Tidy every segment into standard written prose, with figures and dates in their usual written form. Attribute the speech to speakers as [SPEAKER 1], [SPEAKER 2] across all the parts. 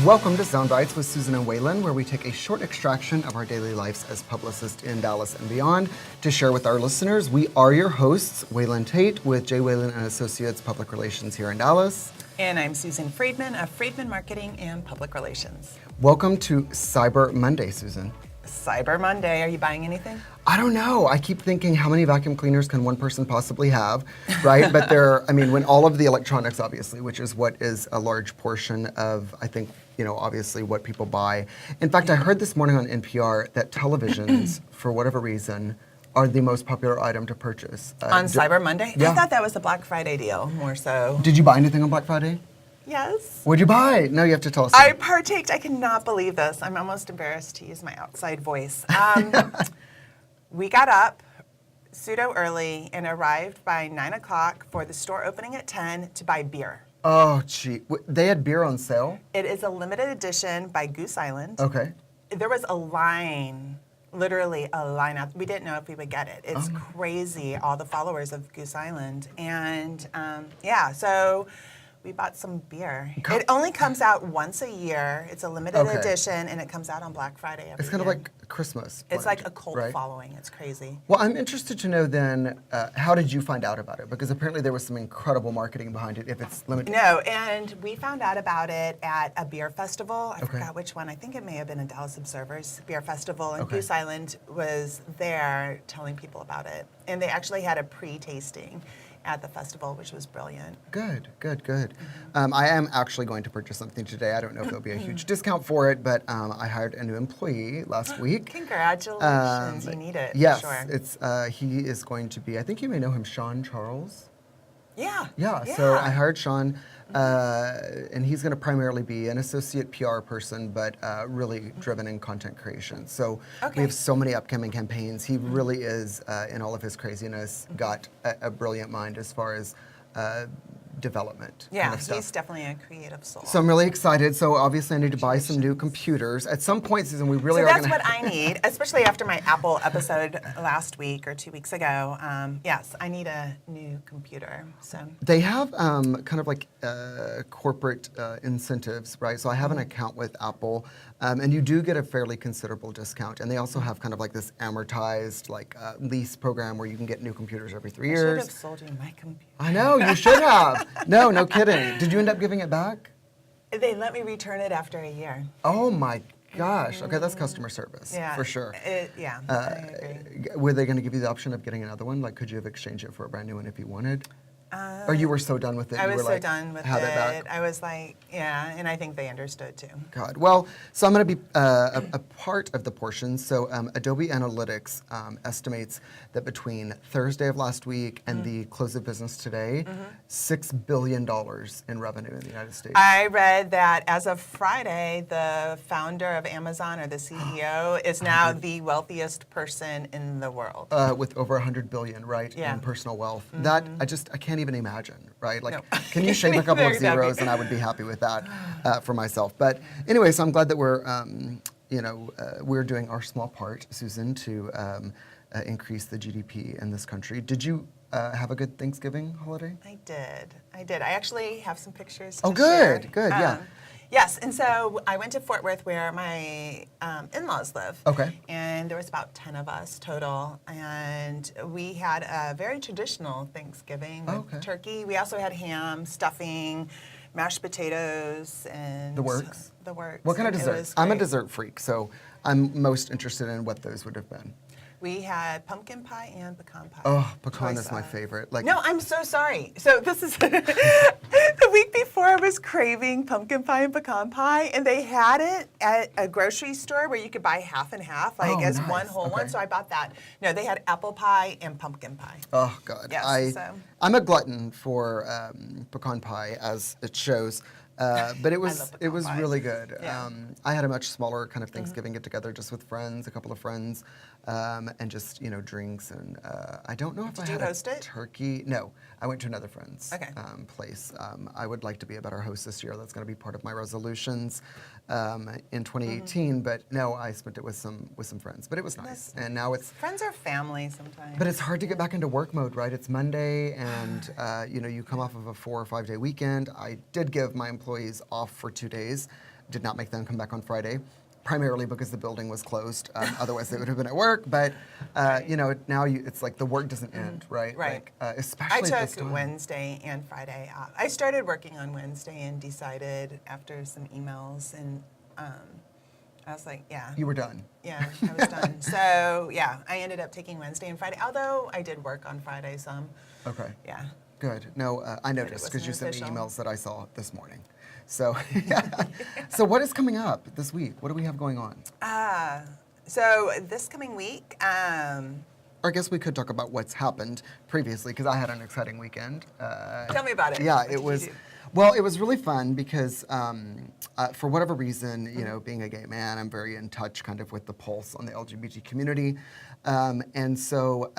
[SPEAKER 1] Welcome to Soundbites with Susan and Waylon, where we take a short extraction of our daily lives as publicists in Dallas and beyond to share with our listeners. We are your hosts, Waylon Tate with J. Waylon and Associates Public Relations here in Dallas.
[SPEAKER 2] And I'm Susan Friedman of Friedman Marketing and Public Relations.
[SPEAKER 1] Welcome to Cyber Monday, Susan.
[SPEAKER 2] Cyber Monday. Are you buying anything?
[SPEAKER 1] I don't know. I keep thinking, how many vacuum cleaners can one person possibly have, right? But when all of the electronics, obviously, which is what is a large portion of, I think, obviously what people buy. In fact, I heard this morning on NPR that televisions, for whatever reason, are the most popular item to purchase.
[SPEAKER 2] On Cyber Monday?
[SPEAKER 1] Yeah.
[SPEAKER 2] I thought that was a Black Friday deal, more so.
[SPEAKER 1] Did you buy anything on Black Friday?
[SPEAKER 2] Yes.
[SPEAKER 1] What'd you buy? No, you have to tell us.
[SPEAKER 2] I partaked. I cannot believe this. I'm almost embarrassed to use my outside voice. We got up pseudo early and arrived by 9 o'clock for the store opening at 10 to buy beer.
[SPEAKER 1] Oh, gee. They had beer on sale?
[SPEAKER 2] It is a limited edition by Goose Island.
[SPEAKER 1] Okay.
[SPEAKER 2] There was a line, literally a line out. We didn't know if we would get it. It's crazy, all the followers of Goose Island. And so we bought some beer. It only comes out once a year. It's a limited edition, and it comes out on Black Friday every year.
[SPEAKER 1] It's kind of like Christmas.
[SPEAKER 2] It's like a cult following. It's crazy.
[SPEAKER 1] Well, I'm interested to know then, how did you find out about it? Because apparently there was some incredible marketing behind it if it's limited.
[SPEAKER 2] No, and we found out about it at a beer festival. I forgot which one. I think it may have been a Dallas Observer's beer festival, and Goose Island was there telling people about it. And they actually had a pre-tasting at the festival, which was brilliant.
[SPEAKER 1] Good. I am actually going to purchase something today. I don't know if there'll be a huge discount for it, but I hired a new employee last week.
[SPEAKER 2] Congratulations, you need it,
[SPEAKER 1] yes,
[SPEAKER 2] for sure.
[SPEAKER 1] It's he is going to be, I think you may know him, Sean Charles.
[SPEAKER 2] Yeah.
[SPEAKER 1] So I hired Sean, and he's going to primarily be an associate PR person, but really driven in content creation. So we have so many upcoming campaigns. He really is, in all of his craziness, got a brilliant mind as far as development.
[SPEAKER 2] Yeah,
[SPEAKER 1] kind of stuff.
[SPEAKER 2] he's definitely a creative soul.
[SPEAKER 1] So I'm really excited. So obviously I need to buy some new computers. At some point, Susan, we really
[SPEAKER 2] so
[SPEAKER 1] are going to...
[SPEAKER 2] that's what I need, especially after my Apple episode last week or 2 weeks ago. Yes, I need a new computer. So
[SPEAKER 1] they have kind of like corporate incentives, right? So I have an account with Apple, and you do get a fairly considerable discount. And they also have kind of like this amortized lease program where you can get new computers every 3 years.
[SPEAKER 2] I should have sold you my computer.
[SPEAKER 1] I know, you should have. No kidding. Did you end up giving it back?
[SPEAKER 2] They let me return it after a year.
[SPEAKER 1] Oh my gosh. Okay, that's customer service, for sure.
[SPEAKER 2] I agree.
[SPEAKER 1] Were they going to give you the option of getting another one? Like, could you have exchanged it for a brand new one if you wanted? Or you were so done with it?
[SPEAKER 2] I
[SPEAKER 1] you
[SPEAKER 2] was
[SPEAKER 1] were
[SPEAKER 2] so
[SPEAKER 1] like,
[SPEAKER 2] done with
[SPEAKER 1] had
[SPEAKER 2] it.
[SPEAKER 1] back?
[SPEAKER 2] I was like, and I think they understood too.
[SPEAKER 1] God. Well, so I'm going to be a part of the portion. So Adobe Analytics estimates that between Thursday of last week and the close of business today, $6 billion in revenue in the United States.
[SPEAKER 2] I read that as of Friday, the founder of Amazon, or the CEO, is now the wealthiest person in the world.
[SPEAKER 1] With over 100 billion, right, in personal wealth. That, I can't even imagine, right? Like,
[SPEAKER 2] No.
[SPEAKER 1] can you shave a couple of
[SPEAKER 2] Very
[SPEAKER 1] zeros
[SPEAKER 2] happy.
[SPEAKER 1] and I would be happy with that for myself. But anyway, so I'm glad that we're, we're doing our small part, Susan, to increase the GDP in this country. Did you have a good Thanksgiving holiday?
[SPEAKER 2] I did. I actually have some pictures to
[SPEAKER 1] Oh, good,
[SPEAKER 2] share.
[SPEAKER 1] good, yeah.
[SPEAKER 2] Yes, and so I went to Fort Worth where my in-laws live.
[SPEAKER 1] Okay.
[SPEAKER 2] And there was about 10 of us total. And we had a very traditional Thanksgiving with turkey. We also had ham, stuffing, mashed potatoes, and...
[SPEAKER 1] The works?
[SPEAKER 2] The works.
[SPEAKER 1] What kind of
[SPEAKER 2] It
[SPEAKER 1] desserts?
[SPEAKER 2] was
[SPEAKER 1] I'm a
[SPEAKER 2] great.
[SPEAKER 1] dessert freak, so I'm most interested in what those would have been.
[SPEAKER 2] We had pumpkin pie and pecan pie.
[SPEAKER 1] Oh, pecan
[SPEAKER 2] Choice
[SPEAKER 1] is my
[SPEAKER 2] of.
[SPEAKER 1] favorite. Like,
[SPEAKER 2] No, I'm so sorry. So this is the week before I was craving pumpkin pie and pecan pie, and they had it at a grocery store where you could buy half and half, like as
[SPEAKER 1] nice.
[SPEAKER 2] one whole one.
[SPEAKER 1] Okay.
[SPEAKER 2] So I bought that. No, they had apple pie and pumpkin pie.
[SPEAKER 1] oh God,
[SPEAKER 2] Yes, so-
[SPEAKER 1] I'm a glutton for pecan pie, as it shows. But it
[SPEAKER 2] I
[SPEAKER 1] was
[SPEAKER 2] love the
[SPEAKER 1] it was
[SPEAKER 2] pie.
[SPEAKER 1] really good.
[SPEAKER 2] Yeah.
[SPEAKER 1] I had a much smaller kind of Thanksgiving get together just with friends, a couple of friends, and just drinks. And I don't know if I
[SPEAKER 2] Did you
[SPEAKER 1] had
[SPEAKER 2] host
[SPEAKER 1] a
[SPEAKER 2] it?
[SPEAKER 1] turkey. No, I went to another friend's
[SPEAKER 2] Okay.
[SPEAKER 1] place. I would like to be a better host this year. That's going to be part of my resolutions in 2018. But no, I spent it with some friends. But it was nice. And now it's.
[SPEAKER 2] Friends are family sometimes.
[SPEAKER 1] But it's hard to get back into work mode, right? It's Monday, and you come off of a 4 or 5 day weekend. I did give my employees off for 2 days, did not make them come back on Friday, primarily because the building was closed. Otherwise, they would have been at work. But now it's like the work doesn't end, right?
[SPEAKER 2] Right.
[SPEAKER 1] Like, especially
[SPEAKER 2] I
[SPEAKER 1] at this
[SPEAKER 2] took
[SPEAKER 1] time.
[SPEAKER 2] Wednesday and Friday off. I started working on Wednesday and decided after some emails, and I was like, yeah.
[SPEAKER 1] You were done.
[SPEAKER 2] Yeah, I was done. So, yeah, I ended up taking Wednesday and Friday, although I did work on Friday some.
[SPEAKER 1] Okay.
[SPEAKER 2] Yeah.
[SPEAKER 1] Good. No, I noticed because
[SPEAKER 2] wasn't
[SPEAKER 1] you sent me
[SPEAKER 2] official.
[SPEAKER 1] emails that I saw this morning. So, so what is coming up this week? What do we have going on?
[SPEAKER 2] So, this coming week,
[SPEAKER 1] Or I guess we could talk about what's happened previously because I had an exciting weekend.
[SPEAKER 2] tell me about it.
[SPEAKER 1] Yeah,
[SPEAKER 2] What did
[SPEAKER 1] it
[SPEAKER 2] you
[SPEAKER 1] was.
[SPEAKER 2] do?
[SPEAKER 1] Well, it was really fun because for whatever reason, being a gay man, I'm very in touch kind of with the pulse on the LGBT community. And so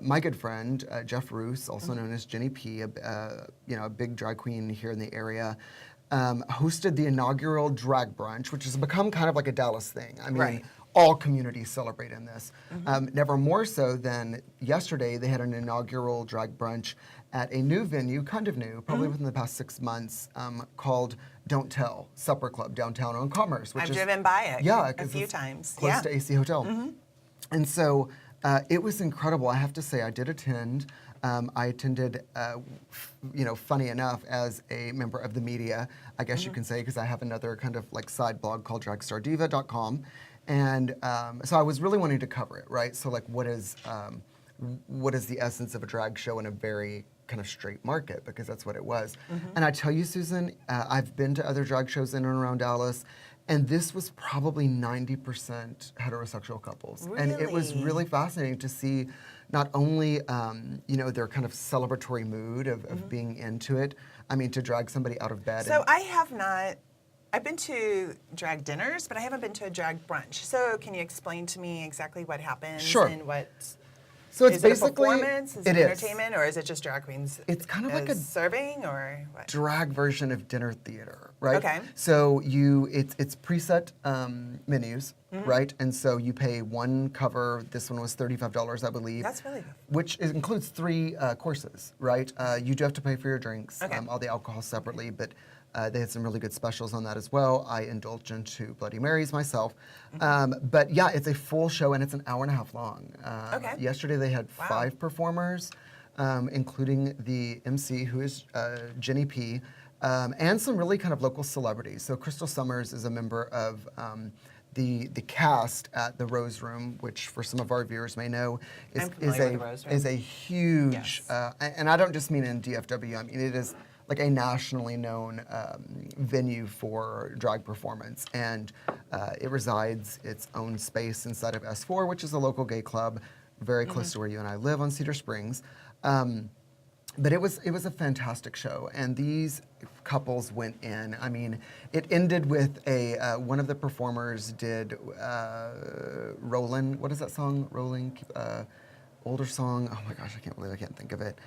[SPEAKER 1] my good friend, Jeff Roos, also known as Jenny P, a big drag queen here in the area, hosted the inaugural drag brunch, which has become kind of like a Dallas thing. I mean,
[SPEAKER 2] Right.
[SPEAKER 1] all communities celebrate in this. Never more so than yesterday, they had an inaugural drag brunch at a new venue, kind of new, probably within the past 6 months, called Don't Tell Supper Club downtown on Commerce. Which
[SPEAKER 2] I've
[SPEAKER 1] is,
[SPEAKER 2] driven by it
[SPEAKER 1] yeah,
[SPEAKER 2] a
[SPEAKER 1] 'cause
[SPEAKER 2] few
[SPEAKER 1] it's
[SPEAKER 2] times.
[SPEAKER 1] close
[SPEAKER 2] Yeah.
[SPEAKER 1] to AC Hotel. And so it was incredible. I have to say, I did attend. I attended, funny enough, as a member of the media, I guess you can say, because I have another kind of like side blog called dragstardiva.com. And so I was really wanting to cover it, right? So like, what is the essence of a drag show in a very kind of straight market? Because that's what it was. And I tell you, Susan, I've been to other drag shows in and around Dallas, and this was probably 90% heterosexual couples. And it was
[SPEAKER 2] Really?
[SPEAKER 1] really fascinating to see not only, their kind of celebratory mood of being into it. I mean, to drag somebody out of bed.
[SPEAKER 2] So I have not. I've been to drag dinners, but I haven't been to a drag brunch. So can you explain to me exactly what happens
[SPEAKER 1] Sure.
[SPEAKER 2] and what?
[SPEAKER 1] So it's
[SPEAKER 2] Is it a
[SPEAKER 1] basically
[SPEAKER 2] performance? Is it entertainment, or is it just drag queens?
[SPEAKER 1] It's kind of like a
[SPEAKER 2] serving, or what?
[SPEAKER 1] drag version of dinner theater, right?
[SPEAKER 2] Okay.
[SPEAKER 1] So it's preset menus, right? And so you pay one cover. This one was $35, I believe.
[SPEAKER 2] That's really good.
[SPEAKER 1] Which includes 3 courses, right? You do have to pay for your drinks,
[SPEAKER 2] Okay.
[SPEAKER 1] all the alcohol separately, but they had some really good specials on that as well. I indulged into Bloody Marys myself. But yeah, it's a full show and it's an hour and a half long.
[SPEAKER 2] Okay.
[SPEAKER 1] Yesterday they had
[SPEAKER 2] Wow.
[SPEAKER 1] 5 performers, including the MC, who is Jenny P, and some really kind of local celebrities. So Crystal Summers is a member of the cast at the Rose Room, which for some of our viewers may know
[SPEAKER 2] I'm familiar with the Rose Room.
[SPEAKER 1] is a huge,
[SPEAKER 2] Yes.
[SPEAKER 1] and I don't just mean in DFW. I mean it is like a nationally known venue for drag performance, and it resides its own space inside of S4, which is a local gay club, very close to where you and I live on Cedar Springs. But it was a fantastic show, and these couples went in. I mean, it ended with one of the performers did "Rollin'." What is that song? "Rolling," older song. Oh my gosh, I can't believe I can't think of it.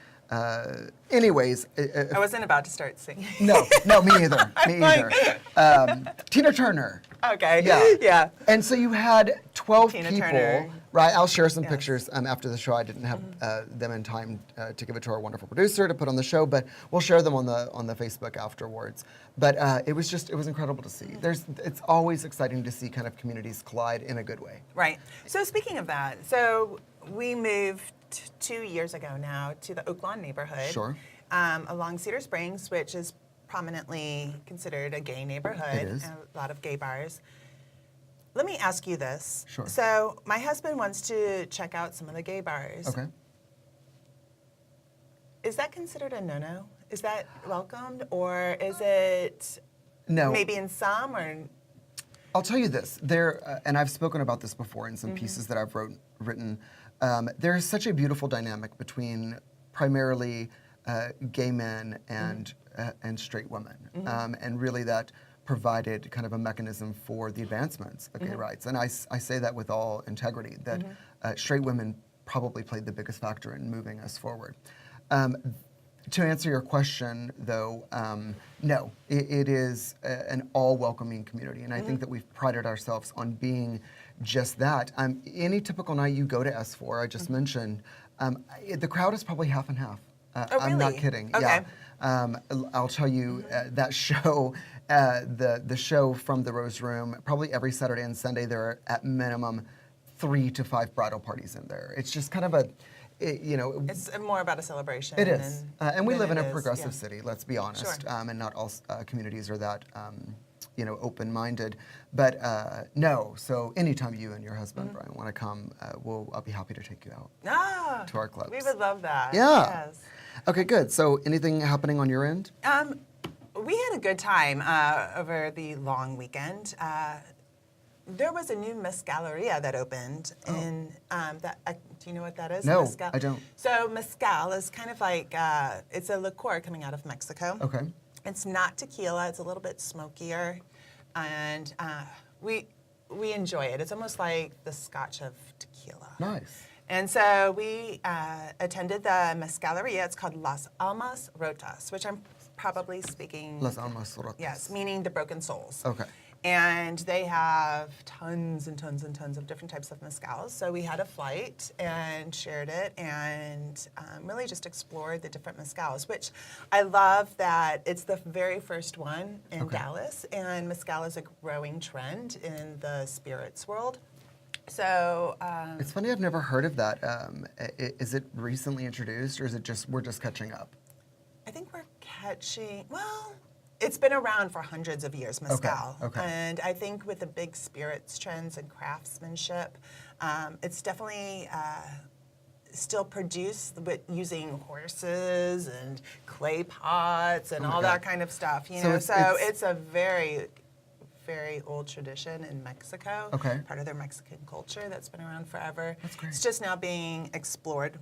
[SPEAKER 1] Anyways,
[SPEAKER 2] I wasn't about to start singing.
[SPEAKER 1] no, me either. Me either. Tina Turner.
[SPEAKER 2] Okay.
[SPEAKER 1] Yeah.
[SPEAKER 2] Yeah.
[SPEAKER 1] And so you had 12
[SPEAKER 2] Tina
[SPEAKER 1] people,
[SPEAKER 2] Turner.
[SPEAKER 1] right? I'll share some
[SPEAKER 2] Yes.
[SPEAKER 1] pictures after the show. I didn't have them in time to give it to our wonderful producer to put on the show, but we'll share them on the Facebook afterwards. But it was incredible to see. It's always exciting to see kind of communities collide in a good way.
[SPEAKER 2] Right. So speaking of that, so we moved 2 years ago now to the Oak Lawn neighborhood.
[SPEAKER 1] Sure.
[SPEAKER 2] Along Cedar Springs, which is prominently considered a gay neighborhood.
[SPEAKER 1] It is.
[SPEAKER 2] And a lot of gay bars. Let me ask you this.
[SPEAKER 1] Sure.
[SPEAKER 2] So my husband wants to check out some of the gay bars.
[SPEAKER 1] Okay.
[SPEAKER 2] Is that considered a no-no? Is that welcomed, or is it
[SPEAKER 1] No.
[SPEAKER 2] maybe in some, or?
[SPEAKER 1] I'll tell you this. And I've spoken about this before in some pieces that I've written. There is such a beautiful dynamic between primarily gay men and and straight women, and really that provided kind of a mechanism for the advancements of gay rights. And I say that with all integrity, that straight women probably played the biggest factor in moving us forward. To answer your question, though, no, it is an all-welcoming community, and I think that we've prided ourselves on being just that. Any typical night you go to S4, I just mentioned, the crowd is probably half and half. I'm not
[SPEAKER 2] really?
[SPEAKER 1] kidding.
[SPEAKER 2] Okay.
[SPEAKER 1] Yeah. I'll tell you that show, the show from the Rose Room, probably every Saturday and Sunday there are at minimum 3 to 5 bridal parties in there. It's just kind of
[SPEAKER 2] It's more about a celebration.
[SPEAKER 1] it is. And we
[SPEAKER 2] than
[SPEAKER 1] live in
[SPEAKER 2] it
[SPEAKER 1] a
[SPEAKER 2] is,
[SPEAKER 1] progressive
[SPEAKER 2] yeah.
[SPEAKER 1] city, let's be honest.
[SPEAKER 2] Sure.
[SPEAKER 1] And not all communities are that, open-minded. But no, so anytime you and your husband, Brian, want to come, I'll be happy to take you out to our clubs.
[SPEAKER 2] We would love that.
[SPEAKER 1] Yeah.
[SPEAKER 2] Yes.
[SPEAKER 1] Okay, good. So anything happening on your end?
[SPEAKER 2] We had a good time over the long weekend. There was a new Mezcaleria that opened in do you know what that is?
[SPEAKER 1] No,
[SPEAKER 2] Mezcal.
[SPEAKER 1] I don't.
[SPEAKER 2] So mezcal is kind of like it's a liqueur coming out of Mexico.
[SPEAKER 1] Okay.
[SPEAKER 2] It's not tequila. It's a little bit smokier, and we enjoy it. It's almost like the Scotch of tequila.
[SPEAKER 1] Nice.
[SPEAKER 2] And so we attended the Mezcaleria. It's called Las Almas Rotas, which I'm probably speaking.
[SPEAKER 1] Las Almas Rotas.
[SPEAKER 2] Yes, meaning the broken souls.
[SPEAKER 1] Okay.
[SPEAKER 2] And they have tons and tons and tons of different types of mezcals. So we had a flight and shared it and really just explored the different mezcals, which I love that it's the very first one in Dallas. And mezcal is a growing trend in the spirits world. So
[SPEAKER 1] it's funny, I've never heard of that. Is it recently introduced, or is it just we're just catching up?
[SPEAKER 2] I think we're catching, well, it's been around for hundreds of years, mezcal.
[SPEAKER 1] Okay.
[SPEAKER 2] And I think with the big spirits trends and craftsmanship, it's definitely still produced with using horses and clay pots and all that kind of stuff. You know, so it's a very, very old tradition in Mexico.
[SPEAKER 1] Okay.
[SPEAKER 2] Part of their Mexican culture that's been around forever.
[SPEAKER 1] That's great.
[SPEAKER 2] It's just now being explored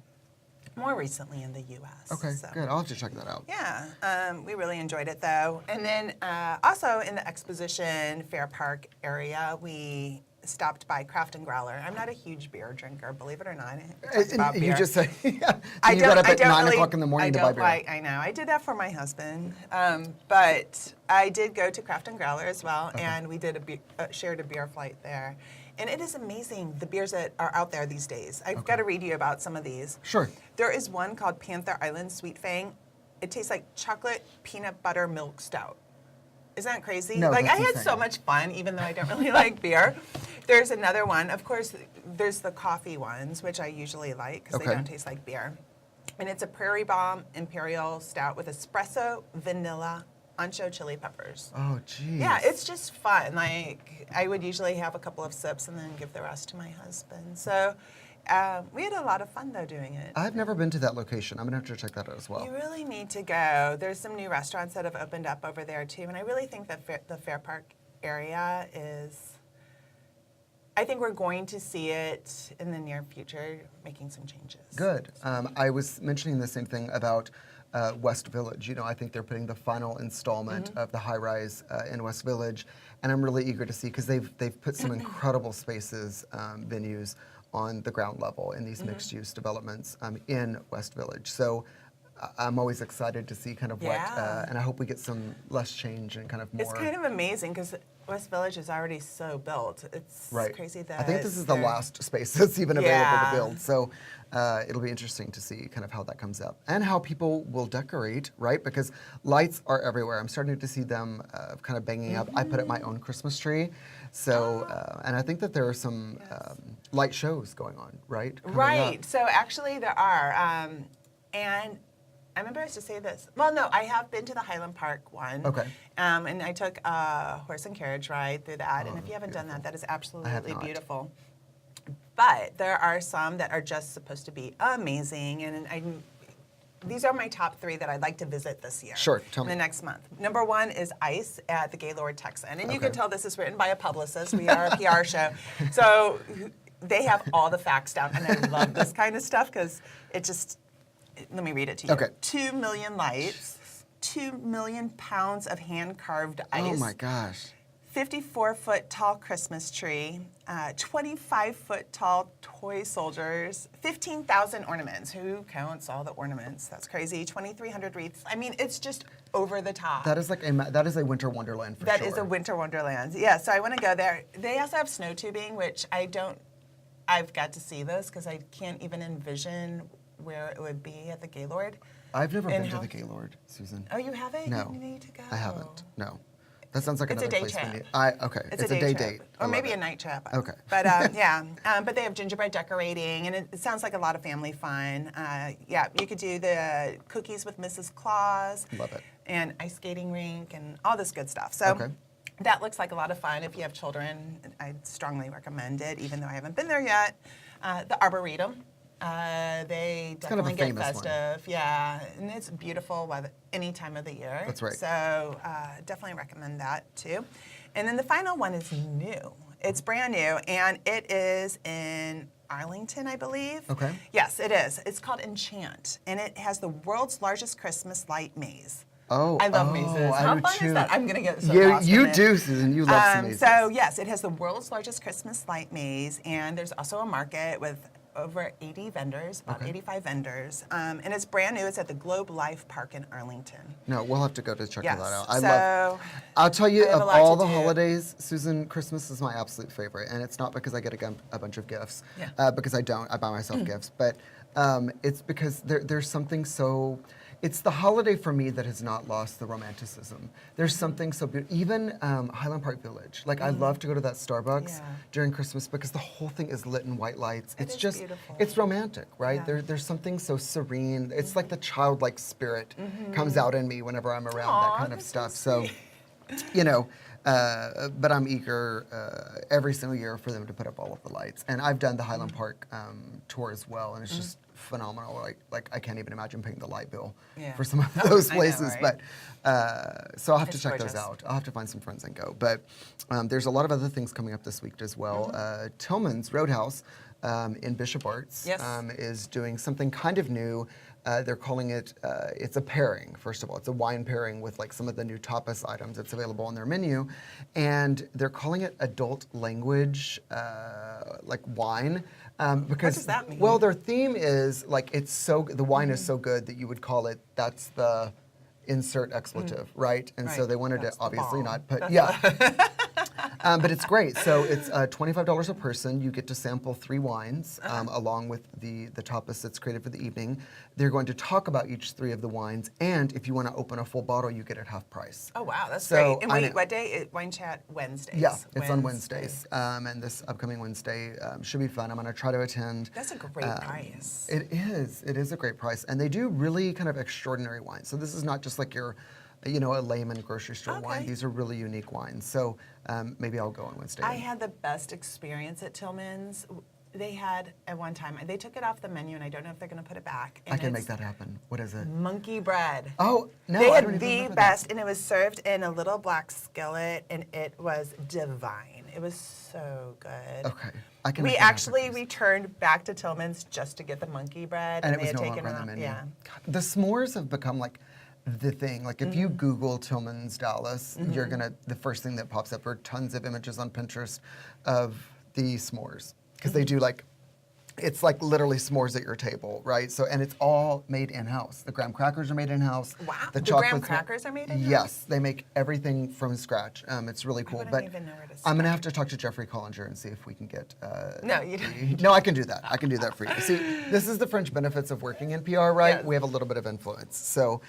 [SPEAKER 2] more recently in the U.S.
[SPEAKER 1] Okay,
[SPEAKER 2] so.
[SPEAKER 1] good. I'll have to check that out.
[SPEAKER 2] Yeah, we really enjoyed it though. And then also in the Exposition Fair Park area, we stopped by Craft and Growler. I'm not a huge beer drinker, believe it or not.
[SPEAKER 1] You just say, yeah.
[SPEAKER 2] I
[SPEAKER 1] you
[SPEAKER 2] don't,
[SPEAKER 1] got up
[SPEAKER 2] I
[SPEAKER 1] at
[SPEAKER 2] don't
[SPEAKER 1] 9
[SPEAKER 2] really,
[SPEAKER 1] o'clock in the morning to buy beer.
[SPEAKER 2] I know. I did that for my husband. But I did go to Craft and Growler as well, and we did shared a beer flight there. And it is amazing, the beers that are out there these days. I've got to read you about some of these.
[SPEAKER 1] Sure.
[SPEAKER 2] There is one called Panther Island Sweet Fang. It tastes like chocolate peanut butter milk stout. Isn't that crazy?
[SPEAKER 1] No,
[SPEAKER 2] like,
[SPEAKER 1] that's
[SPEAKER 2] I had
[SPEAKER 1] insane.
[SPEAKER 2] so much fun, even though I don't really like beer. There's another one. Of course, there's the coffee ones, which I usually like because they don't taste like beer. And it's a Prairie Bomb Imperial Stout with espresso, vanilla, ancho chili peppers.
[SPEAKER 1] Oh, geez.
[SPEAKER 2] Yeah, it's just fun. Like, I would usually have a couple of sips and then give the rest to my husband. So we had a lot of fun, though, doing it.
[SPEAKER 1] I've never been to that location. I'm going to have to check that out as well.
[SPEAKER 2] You really need to go. There's some new restaurants that have opened up over there, too. And I really think that the Fair Park area is, I think we're going to see it in the near future making some changes.
[SPEAKER 1] Good. I was mentioning the same thing about West Village. You know, I think they're putting the final installment of the high-rise in West Village, and I'm really eager to see, because they've put some incredible spaces, venues on the ground level in these mixed-use developments in West Village. So I'm always excited to see kind of what, and I hope we get some less change and kind of more.
[SPEAKER 2] It's kind of amazing because West Village is already so built. It's crazy that
[SPEAKER 1] I think this is the last space that's even available to build. So it'll be interesting to see kind of how that comes up and how people will decorate, right? Because lights are everywhere. I'm starting to see them kind of banging up. I put up my own Christmas tree. So, and I think that there are some light shows going on, right?
[SPEAKER 2] Right. So actually there are. And I'm embarrassed to say this. Well, no, I have been to the Highland Park one.
[SPEAKER 1] Okay.
[SPEAKER 2] And I took a horse and carriage ride through that. And if you haven't done that, that is absolutely beautiful. But there are some that are just supposed to be amazing. And these are my top 3 that I'd like to visit this year.
[SPEAKER 1] Sure, tell me.
[SPEAKER 2] In the next month. Number 1 is ICE at the Gaylord Texan. And you can tell this is written by a publicist. We are a PR show. So they have all the facts down. And I love this kind of stuff because it just... Let me read it to you.
[SPEAKER 1] Okay.
[SPEAKER 2] 2 million lights, 2 million pounds of hand-carved ice.
[SPEAKER 1] Oh my gosh.
[SPEAKER 2] 54-foot tall Christmas tree, 25-foot tall toy soldiers, 15,000 ornaments. Who counts all the ornaments? That's crazy. 2,300 wreaths. I mean, it's just over the top.
[SPEAKER 1] That is that is a winter wonderland for sure.
[SPEAKER 2] That is a winter wonderland. Yeah, so I want to go there. They also have snow tubing, which I've got to see this because I can't even envision where it would be at the Gaylord.
[SPEAKER 1] I've never been to the Gaylord, Susan.
[SPEAKER 2] Oh, you haven't?
[SPEAKER 1] No.
[SPEAKER 2] You need to go.
[SPEAKER 1] I haven't. No. That sounds like
[SPEAKER 2] It's a
[SPEAKER 1] another
[SPEAKER 2] day
[SPEAKER 1] place we
[SPEAKER 2] trip.
[SPEAKER 1] need. Okay.
[SPEAKER 2] It's a
[SPEAKER 1] day
[SPEAKER 2] trip.
[SPEAKER 1] date.
[SPEAKER 2] Or
[SPEAKER 1] I
[SPEAKER 2] maybe
[SPEAKER 1] love
[SPEAKER 2] a
[SPEAKER 1] it.
[SPEAKER 2] night trip.
[SPEAKER 1] Okay.
[SPEAKER 2] But yeah, but they have gingerbread decorating, and it sounds like a lot of family fun. Yeah, you could do the cookies with Mrs. Claus.
[SPEAKER 1] Love it.
[SPEAKER 2] And ice skating rink and all this good stuff. So
[SPEAKER 1] Okay.
[SPEAKER 2] that looks like a lot of fun. If you have children, I'd strongly recommend it, even though I haven't been there yet. The Arboretum. They
[SPEAKER 1] kind of a
[SPEAKER 2] definitely get
[SPEAKER 1] famous one.
[SPEAKER 2] festive, yeah, and it's beautiful weather any time of the year.
[SPEAKER 1] That's right.
[SPEAKER 2] So definitely recommend that too. And then the final one is new. It's brand new, and it is in Arlington, I believe.
[SPEAKER 1] Okay.
[SPEAKER 2] Yes, it is. It's called Enchant, and it has the world's largest Christmas light maze.
[SPEAKER 1] Oh,
[SPEAKER 2] I love mazes.
[SPEAKER 1] I
[SPEAKER 2] How
[SPEAKER 1] do
[SPEAKER 2] fun
[SPEAKER 1] too.
[SPEAKER 2] is that? I'm going to get so
[SPEAKER 1] You
[SPEAKER 2] lost in it.
[SPEAKER 1] do, Susan. You love some mazes.
[SPEAKER 2] So yes, it has the world's largest Christmas light maze, and there's also a market with over 80 vendors, about
[SPEAKER 1] Okay.
[SPEAKER 2] 85 vendors, and it's brand new. It's at the Globe Life Park in Arlington.
[SPEAKER 1] No, we'll have to go to check
[SPEAKER 2] Yes.
[SPEAKER 1] that out.
[SPEAKER 2] So,
[SPEAKER 1] I'll tell you,
[SPEAKER 2] I have
[SPEAKER 1] of
[SPEAKER 2] a lot
[SPEAKER 1] all
[SPEAKER 2] to
[SPEAKER 1] the
[SPEAKER 2] do.
[SPEAKER 1] holidays, Susan, Christmas is my absolute favorite, and it's not because I get a bunch of gifts,
[SPEAKER 2] Yeah.
[SPEAKER 1] because I don't. I buy myself gifts, but it's because there's something so. It's the holiday for me that has not lost the romanticism. There's something so beautiful. Even Highland Park Village. Like, I love to go to that Starbucks
[SPEAKER 2] Yeah.
[SPEAKER 1] during Christmas because the whole thing is lit in white lights.
[SPEAKER 2] It
[SPEAKER 1] It's
[SPEAKER 2] is
[SPEAKER 1] just,
[SPEAKER 2] beautiful.
[SPEAKER 1] it's romantic, right?
[SPEAKER 2] Yeah.
[SPEAKER 1] There's something so serene. It's like the childlike spirit comes out in me whenever I'm around that
[SPEAKER 2] Aw,
[SPEAKER 1] kind of
[SPEAKER 2] that's
[SPEAKER 1] stuff.
[SPEAKER 2] so
[SPEAKER 1] So, you know, but I'm eager every single year for them to put up all of the lights. And I've done the Highland Park tour as well, and it's just phenomenal. Like I can't even imagine paying the light bill
[SPEAKER 2] Yeah.
[SPEAKER 1] for some of those
[SPEAKER 2] I know,
[SPEAKER 1] places.
[SPEAKER 2] right?
[SPEAKER 1] But so I'll have to
[SPEAKER 2] It's
[SPEAKER 1] check
[SPEAKER 2] gorgeous.
[SPEAKER 1] those out. I'll have to find some friends and go. But there's a lot of other things coming up this week as well. Tillman's Roadhouse in Bishop Arts
[SPEAKER 2] Yes.
[SPEAKER 1] is doing something kind of new. They're calling it, it's a pairing, first of all. It's a wine pairing with like some of the new tapas items that's available on their menu. And they're calling it adult language, like wine. Because,
[SPEAKER 2] does that mean?
[SPEAKER 1] Well, their theme is like, the wine is so good that you would call it, that's the insert expletive, right? And so
[SPEAKER 2] Right.
[SPEAKER 1] they wanted
[SPEAKER 2] That's
[SPEAKER 1] to
[SPEAKER 2] the
[SPEAKER 1] obviously
[SPEAKER 2] bomb.
[SPEAKER 1] not put, yeah. But it's great. So it's $25 a person. You get to sample 3 wines along with the tapas that's created for the evening. They're going to talk about each 3 of the wines, and if you want to open a full bottle, you get it half price.
[SPEAKER 2] Oh wow, that's
[SPEAKER 1] So,
[SPEAKER 2] great. And
[SPEAKER 1] I
[SPEAKER 2] wait,
[SPEAKER 1] know.
[SPEAKER 2] what day? Wine Chat Wednesdays.
[SPEAKER 1] Yeah, it's on Wednesdays. And this upcoming Wednesday should be fun. I'm going to try to attend.
[SPEAKER 2] That's a great price.
[SPEAKER 1] It is. It is a great price. And they do really kind of extraordinary wines. So this is not just like your, a layman grocery store wine.
[SPEAKER 2] Okay.
[SPEAKER 1] These are really unique wines. So maybe I'll go on Wednesday.
[SPEAKER 2] I had the best experience at Tillman's. They had at one time, they took it off the menu, and I don't know if they're going to put it back.
[SPEAKER 1] I
[SPEAKER 2] and
[SPEAKER 1] can make
[SPEAKER 2] it's
[SPEAKER 1] that happen. What is it?
[SPEAKER 2] monkey bread.
[SPEAKER 1] Oh, no,
[SPEAKER 2] They
[SPEAKER 1] I
[SPEAKER 2] had
[SPEAKER 1] don't even
[SPEAKER 2] the
[SPEAKER 1] remember
[SPEAKER 2] best,
[SPEAKER 1] that.
[SPEAKER 2] and it was served in a little black skillet, and it was divine. It was so good.
[SPEAKER 1] Okay. I can
[SPEAKER 2] We
[SPEAKER 1] make that happen,
[SPEAKER 2] actually
[SPEAKER 1] please.
[SPEAKER 2] returned back to Tillman's just to get the monkey bread,
[SPEAKER 1] And it
[SPEAKER 2] they
[SPEAKER 1] was
[SPEAKER 2] had
[SPEAKER 1] no
[SPEAKER 2] taken
[SPEAKER 1] longer
[SPEAKER 2] it
[SPEAKER 1] on the
[SPEAKER 2] off.
[SPEAKER 1] menu.
[SPEAKER 2] Yeah.
[SPEAKER 1] God, the s'mores have become like the thing. Like if you
[SPEAKER 2] Mm-hmm.
[SPEAKER 1] Google Tillman's Dallas, you're the first thing that pops up are tons of images on Pinterest of the s'mores. Because they do like, it's like literally s'mores at your table, right? So, and it's all made in-house. The graham crackers are made in-house.
[SPEAKER 2] Wow.
[SPEAKER 1] The
[SPEAKER 2] The graham
[SPEAKER 1] chocolates
[SPEAKER 2] crackers are made in-house?
[SPEAKER 1] Yes, they make everything from scratch. It's really cool.
[SPEAKER 2] wouldn't
[SPEAKER 1] But
[SPEAKER 2] even know where to
[SPEAKER 1] I'm gonna
[SPEAKER 2] start.
[SPEAKER 1] have to talk to Jeffrey Collinger and see if we can get.
[SPEAKER 2] No, you don't.
[SPEAKER 1] No, I can do that. I can do that for you. See, this is the fringe benefits of working in PR, right?
[SPEAKER 2] Yes.
[SPEAKER 1] We have a little bit of influence. So,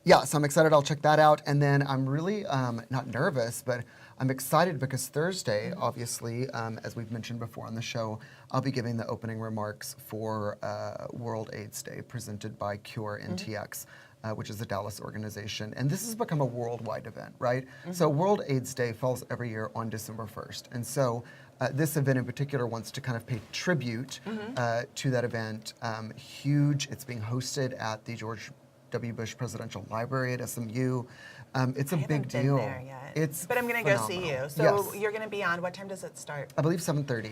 [SPEAKER 1] yeah, so I'm excited. I'll check that out. And then I'm really not nervous, but I'm excited because Thursday, obviously, as we've mentioned before on the show, I'll be giving the opening remarks for World AIDS Day presented by Cure NTX. Which is a Dallas organization. And this has become a worldwide event, right? So World AIDS Day falls every year on December 1st. And so this event in particular wants to kind of pay tribute to that event. Huge, it's being hosted at the George W. Bush Presidential Library at SMU. It's a
[SPEAKER 2] I haven't
[SPEAKER 1] big
[SPEAKER 2] been
[SPEAKER 1] deal.
[SPEAKER 2] there yet.
[SPEAKER 1] It's
[SPEAKER 2] but I'm going to go see
[SPEAKER 1] phenomenal.
[SPEAKER 2] you. So
[SPEAKER 1] Yes.
[SPEAKER 2] you're going to be on. What time does it start?
[SPEAKER 1] I believe 7:30.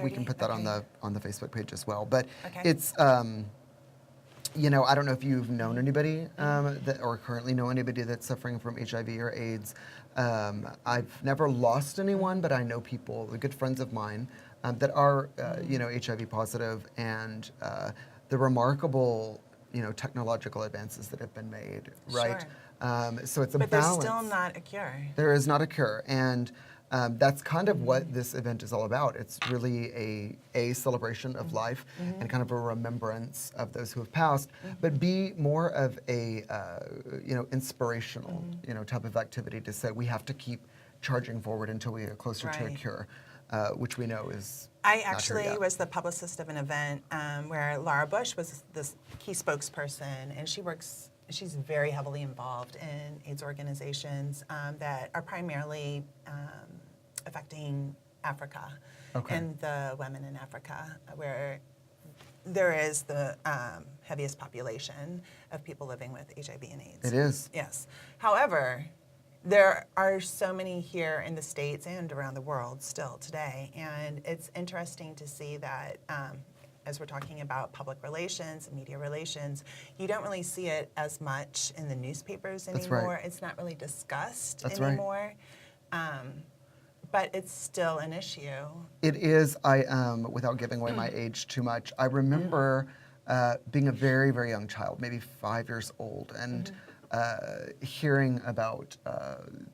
[SPEAKER 1] We can
[SPEAKER 2] 7:30?
[SPEAKER 1] put that
[SPEAKER 2] Okay.
[SPEAKER 1] on the Facebook page as well. But
[SPEAKER 2] Okay.
[SPEAKER 1] it's I don't know if you've known anybody that, or currently know anybody that's suffering from HIV or AIDS. I've never lost anyone, but I know people, good friends of mine, that are, HIV positive, and the remarkable, technological advances that have been made, right?
[SPEAKER 2] Sure.
[SPEAKER 1] So it's a
[SPEAKER 2] But
[SPEAKER 1] balance.
[SPEAKER 2] there's still not a cure.
[SPEAKER 1] There is not a cure, and that's kind of what this event is all about. It's really a celebration of life and kind of a remembrance of those who have passed, but be more of a inspirational type of activity to say we have to keep charging forward until we get closer to a
[SPEAKER 2] Right.
[SPEAKER 1] cure, which we know is.
[SPEAKER 2] I
[SPEAKER 1] not here
[SPEAKER 2] actually
[SPEAKER 1] yet.
[SPEAKER 2] was the publicist of an event where Laura Bush was this key spokesperson, and she's very heavily involved in AIDS organizations that are primarily affecting Africa
[SPEAKER 1] Okay.
[SPEAKER 2] and the women in Africa, where there is the heaviest population of people living with HIV and AIDS.
[SPEAKER 1] It is.
[SPEAKER 2] Yes. However, there are so many here in the States and around the world still today, and it's interesting to see that as we're talking about public relations and media relations, you don't really see it as much in the newspapers
[SPEAKER 1] That's
[SPEAKER 2] anymore.
[SPEAKER 1] right.
[SPEAKER 2] It's not really discussed
[SPEAKER 1] That's right.
[SPEAKER 2] anymore. But it's still an issue.
[SPEAKER 1] It is. Without giving away my age too much, I remember being a very, very young child, maybe 5 years old, and hearing about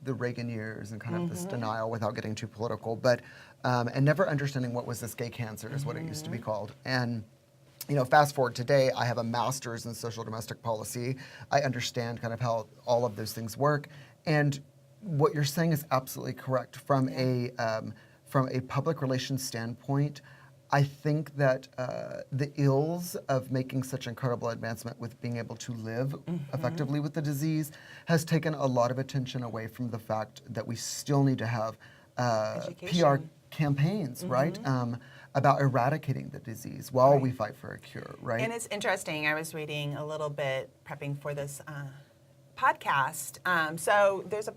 [SPEAKER 1] the Reagan years and kind of this denial, without getting too political, but and never understanding what was this gay cancer, is what it used to be called. And fast forward today, I have a master's in social domestic policy. I understand kind of how all of those things work, and what you're saying is absolutely correct. From a public relations standpoint, I think that the ills of making such incredible advancement with being able to live effectively with the disease has taken a lot of attention away from the fact that we still need to have PR
[SPEAKER 2] Education.
[SPEAKER 1] campaigns, right? About eradicating the disease while we fight for a cure, right?
[SPEAKER 2] And it's interesting. I was reading a little bit, prepping for this podcast. So there's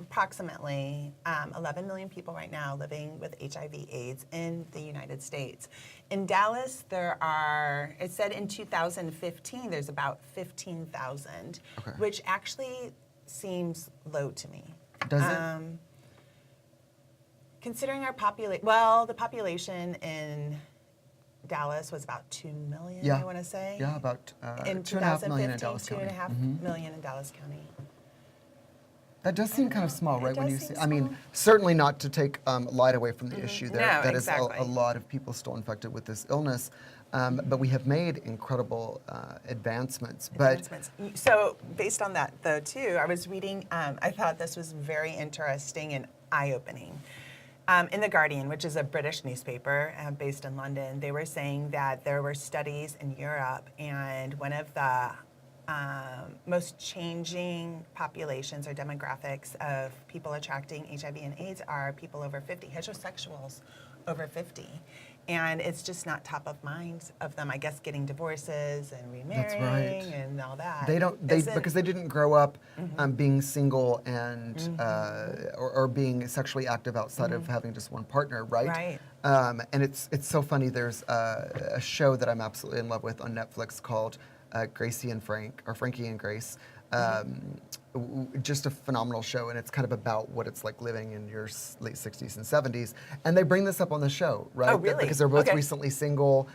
[SPEAKER 2] approximately 11 million people right now living with HIV/AIDS in the United States. In Dallas, it said in 2015, there's about 15,000,
[SPEAKER 1] Okay.
[SPEAKER 2] which actually seems low to me.
[SPEAKER 1] Does it?
[SPEAKER 2] Considering our population, well, the population in Dallas was about 2 million,
[SPEAKER 1] Yeah.
[SPEAKER 2] I want to say.
[SPEAKER 1] Yeah, about
[SPEAKER 2] In
[SPEAKER 1] 2.5 million
[SPEAKER 2] 2015,
[SPEAKER 1] in Dallas County.
[SPEAKER 2] 2.5 million in Dallas County.
[SPEAKER 1] That does seem kind of small,
[SPEAKER 2] It
[SPEAKER 1] right? When
[SPEAKER 2] does
[SPEAKER 1] you
[SPEAKER 2] seem
[SPEAKER 1] see, I mean,
[SPEAKER 2] small.
[SPEAKER 1] certainly not to take light away from the issue. There,
[SPEAKER 2] No,
[SPEAKER 1] that is
[SPEAKER 2] exactly.
[SPEAKER 1] a lot of people still infected with this illness, but we have made incredible advancements. But
[SPEAKER 2] Advancements. So based on that, though, too, I was reading, I thought this was very interesting and eye-opening. In The Guardian, which is a British newspaper based in London, they were saying that there were studies in Europe, and one of the most changing populations or demographics of people attracting HIV and AIDS are people over 50, heterosexuals over 50. And it's just not top of mind of them, I guess, getting divorces and remarrying
[SPEAKER 1] right.
[SPEAKER 2] and all that.
[SPEAKER 1] Because they didn't grow up being single and or being sexually active outside of having just one partner, right?
[SPEAKER 2] Right.
[SPEAKER 1] And it's so funny. There's a show that I'm absolutely in love with on Netflix called Gracie and Frank, or Frankie and Grace. Just a phenomenal show, and it's kind of about what it's like living in your late 60s and 70s. And they bring this up on the show, right?
[SPEAKER 2] Oh, really?
[SPEAKER 1] Because they're both
[SPEAKER 2] Okay.
[SPEAKER 1] recently single.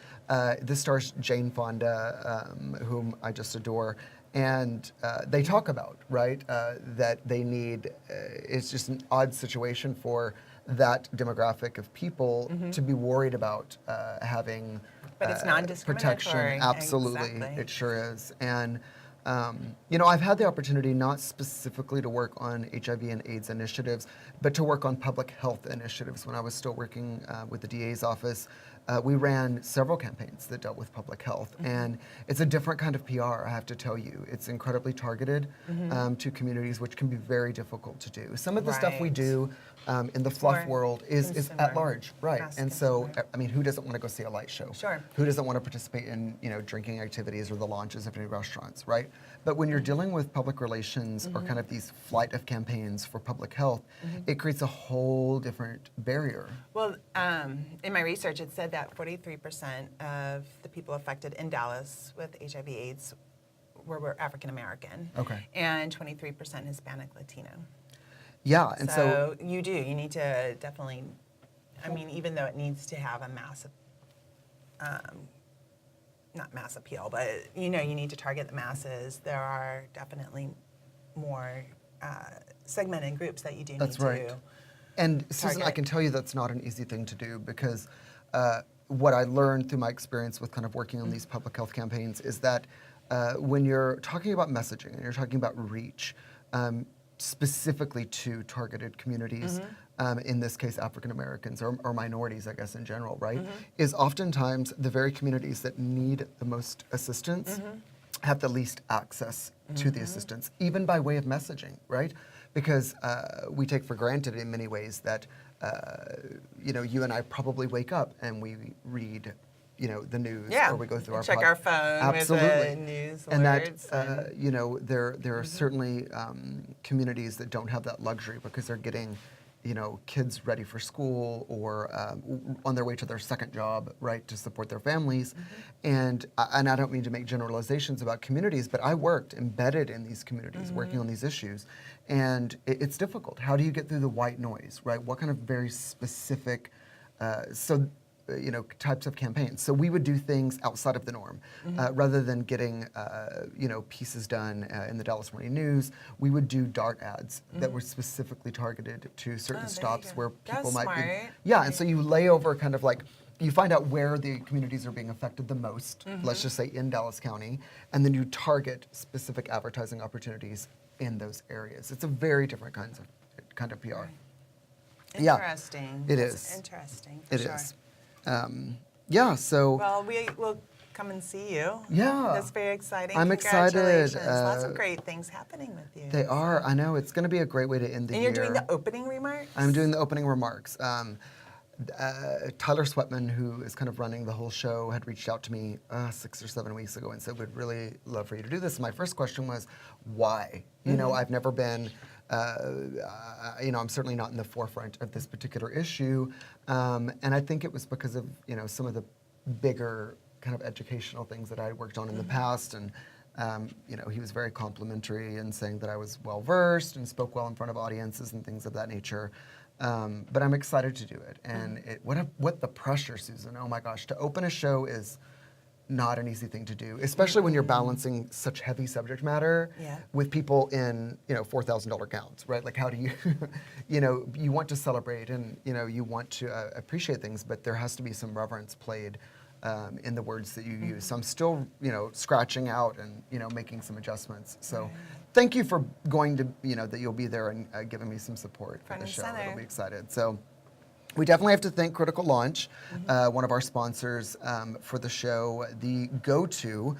[SPEAKER 1] This stars Jane Fonda, whom I just adore. And they talk about, right, that they need, it's just an odd situation for that demographic of people to be worried about having
[SPEAKER 2] But it's non-discriminatory.
[SPEAKER 1] protection. Absolutely,
[SPEAKER 2] Exactly.
[SPEAKER 1] it sure is. And I've had the opportunity not specifically to work on HIV and AIDS initiatives, but to work on public health initiatives. When I was still working with the DA's office, we ran several campaigns that dealt with public health. And it's a different kind of PR, I have to tell you. It's incredibly targeted to communities, which can be very difficult to do. Some of the stuff we
[SPEAKER 2] Right.
[SPEAKER 1] do in the fluff
[SPEAKER 2] more
[SPEAKER 1] world is
[SPEAKER 2] consumer,
[SPEAKER 1] at large, right?
[SPEAKER 2] mass
[SPEAKER 1] And so,
[SPEAKER 2] consumer.
[SPEAKER 1] I mean, who doesn't want to go see a light show?
[SPEAKER 2] Sure.
[SPEAKER 1] Who doesn't want to participate in, drinking activities or the launches of new restaurants, right? But when you're dealing with public relations or kind of these flight of campaigns for public health, it creates a whole different barrier.
[SPEAKER 2] Well, in my research, it said that 43% of the people affected in Dallas with HIV/AIDS were African American.
[SPEAKER 1] Okay.
[SPEAKER 2] And 23% Hispanic Latino.
[SPEAKER 1] Yeah, and so
[SPEAKER 2] you need to definitely, I mean, even though it needs to have a massive, not mass appeal, but you need to target the masses. There are definitely more segmented groups that you do
[SPEAKER 1] that's
[SPEAKER 2] need
[SPEAKER 1] right.
[SPEAKER 2] to.
[SPEAKER 1] And Susan, I
[SPEAKER 2] target.
[SPEAKER 1] can tell you that's not an easy thing to do because what I learned through my experience with kind of working on these public health campaigns is that when you're talking about messaging and you're talking about reach, specifically to targeted communities, in this case African Americans or minorities, I guess in general, right, is oftentimes the very communities that need the most assistance have the least access to the assistance, even by way of messaging, right? Because we take for granted in many ways that, you and I probably wake up and we read the news, or we go through our
[SPEAKER 2] check our phone
[SPEAKER 1] absolutely
[SPEAKER 2] with the news
[SPEAKER 1] and
[SPEAKER 2] alerts.
[SPEAKER 1] that there are certainly communities that don't have that luxury because they're getting kids ready for school or on their way to their second job, right, to support their families. And I don't mean to make generalizations about communities, but I worked embedded in these communities working on these issues, and it's difficult. How do you get through the white noise, right? What kind of very specific types of campaigns. So we would do things outside of the norm, rather than getting, pieces done in the Dallas Morning News. We would do dart ads that were specifically targeted to certain stops where people
[SPEAKER 2] That's
[SPEAKER 1] might
[SPEAKER 2] smart.
[SPEAKER 1] be. Yeah, and so you lay over kind of like, you find out where the communities are being affected the most, let's just say in Dallas County, and then you target specific advertising opportunities in those areas. It's a very different kind of PR.
[SPEAKER 2] Right.
[SPEAKER 1] Yeah,
[SPEAKER 2] Interesting.
[SPEAKER 1] it
[SPEAKER 2] That's
[SPEAKER 1] is.
[SPEAKER 2] interesting. For
[SPEAKER 1] It
[SPEAKER 2] sure.
[SPEAKER 1] is. So.
[SPEAKER 2] Well, we will come and see you.
[SPEAKER 1] Yeah.
[SPEAKER 2] That's very exciting.
[SPEAKER 1] I'm excited.
[SPEAKER 2] Congratulations. Lots of great things happening with you.
[SPEAKER 1] They are. I know. It's going to be a great way to end the
[SPEAKER 2] And
[SPEAKER 1] year.
[SPEAKER 2] you're doing the opening remarks?
[SPEAKER 1] I'm doing the opening remarks. Tyler Sweatman, who is kind of running the whole show, had reached out to me 6 or 7 weeks ago and said, "We'd really love for you to do this." And my first question was, why? I've never been, I'm certainly not in the forefront of this particular issue. And I think it was because of, some of the bigger kind of educational things that I had worked on in the past. And, he was very complimentary in saying that I was well-versed and spoke well in front of audiences and things of that nature. But I'm excited to do it. And what the pressure, Susan. Oh my gosh, to open a show is not an easy thing to do, especially when you're balancing such heavy subject matter with people in, $4,000 gowns, right? Like how do you, you want to celebrate and, you want to appreciate things, but there has to be some reverence played in the words that you use. So I'm still, scratching out and, making some adjustments. So thank you for going to, that you'll be there and giving me some support for the show. I'll be excited. So we definitely have to thank Critical Launch, one of our sponsors for the show, the go-to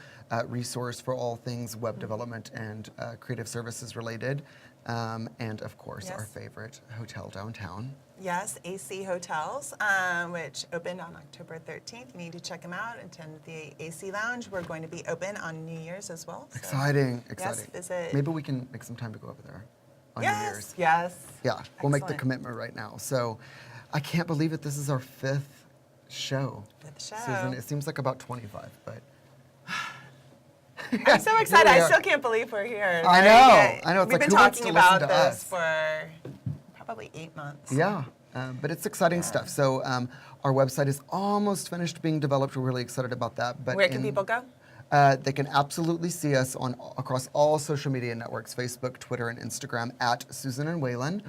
[SPEAKER 1] resource for all things web development and creative services related. And of course, our favorite hotel downtown.
[SPEAKER 2] Yes, AC Hotels, which opened on October 13th. You need to check them out. Attend the AC Lounge. We're going to be open on New Year's as well. So
[SPEAKER 1] Exciting.
[SPEAKER 2] Yes, visit.
[SPEAKER 1] Maybe we can make some time to go over there on New Year's.
[SPEAKER 2] Yes.
[SPEAKER 1] Yeah, we'll make the
[SPEAKER 2] Excellent.
[SPEAKER 1] commitment right now. So I can't believe it. This is our fifth show. Susan, it seems like about 25, but.
[SPEAKER 2] I'm so excited. I still can't believe we're here.
[SPEAKER 1] I know. It's
[SPEAKER 2] We've
[SPEAKER 1] like,
[SPEAKER 2] been
[SPEAKER 1] who wants
[SPEAKER 2] talking
[SPEAKER 1] to listen
[SPEAKER 2] about
[SPEAKER 1] to
[SPEAKER 2] this
[SPEAKER 1] us?
[SPEAKER 2] for probably 8 months.
[SPEAKER 1] Yeah, but it's exciting stuff. So our website is almost finished being developed. We're really excited about that. But
[SPEAKER 2] where can people go?
[SPEAKER 1] They can absolutely see us across all social media networks, Facebook, Twitter, and Instagram at Susan and Waylon.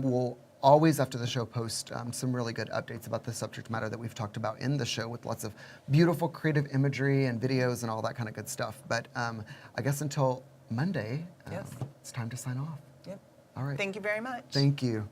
[SPEAKER 1] We'll always, after the show, post some really good updates about the subject matter that we've talked about in the show with lots of beautiful creative imagery and videos and all that kind of good stuff. But I guess until Monday, it's time to sign off.
[SPEAKER 2] Yep.
[SPEAKER 1] All right.
[SPEAKER 2] Thank you very much.
[SPEAKER 1] Thank you.